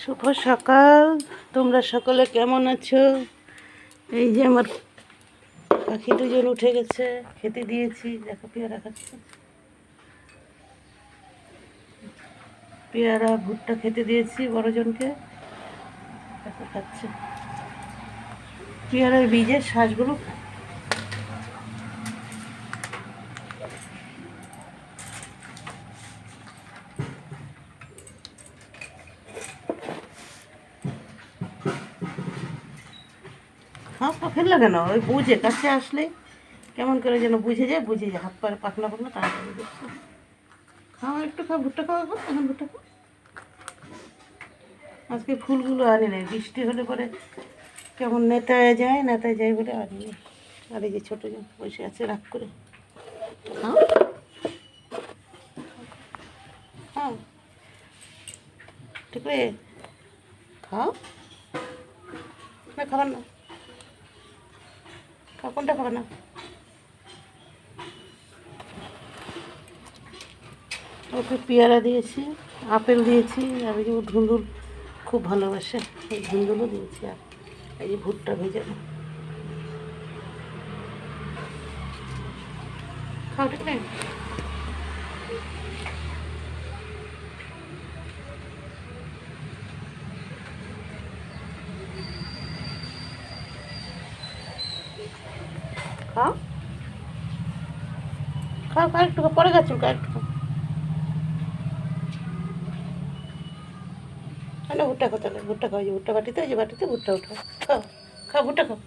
শুভ সকাল। তোমরা সকলে কেমন আছো? এই যে আমার পাখি দুজন উঠে গেছে, খেতে দিয়েছি। দেখো পেয়ারা খাচ্ছে, পেয়ারা ভুট্টা খেতে দিয়েছি বড়জনকে, দেখো খাচ্ছে। পেয়ারার বীজের শ্বাসগুলো ফেললো কেন? ওই বুঝে কাছে আসলে কেমন করে যেন বুঝে যায়, হাত পায়ে পাকনা পাকনা তাড়াতাড়ি দেখছে। খাও একটু, খাও ভুট্টা খাও, এখন ভুট্টা খাও। আজকে ফুলগুলো আনি নাই, বৃষ্টি হলে পরে কেমন নেতায় যায় বলে আনি নি। আর এই যে ছোটো জন বসে আছে রাগ করে। খাও খাও, ঠিক আছে, খাও না, খাবার না, খাও, কোনটা খাবার না? ওকে পেয়ারা দিয়েছি, আপেল দিয়েছি, আর এই যে ধুন্দুল খুব ভালোবাসে, এই ধুন্দুলও দিয়েছি, আর এই যে ভুট্টা ভেজানো। খাও, ঠিক নেই? খাও খাও, একটু পরে গেছো, একটু না, ভুট্টা খাও তাহলে, ভুট্টা খাও, যে ভুট্টা বাটিতে, ওই যে বাটিতে ভুট্টা উঠাও, খাও খাও, ভুট্টা খাও।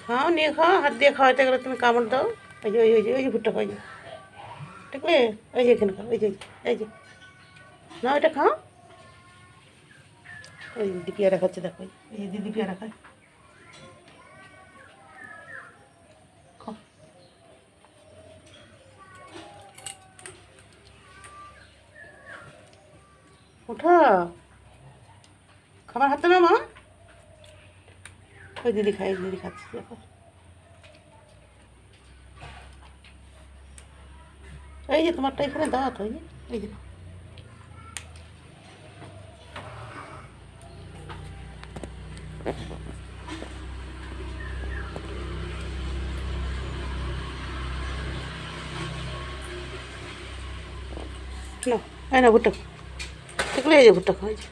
খাও, নিয়ে খাও, হাত দিয়ে খাওয়াতে গেলে তুমি কামড় দাও। ওই যে ভুট্টা খাও, ঠিক আছে? ওই যে এখানে খাও, এই যে না, ওইটা খাও। ওই দিদি পেয়ারা খাচ্ছে, দেখো, এই দিদি পেয়ারা খায়। খাও, উঠো, খাবার হাতে না মা। ওই দিদি খায়, দিদি খাচ্ছে, দেখো। এই যে তোমারটা এখানে দাও তো, এই যে না, এই না ভুট্টা, ঠিক আছে? এই যে ভুট্টা খাও, এই যে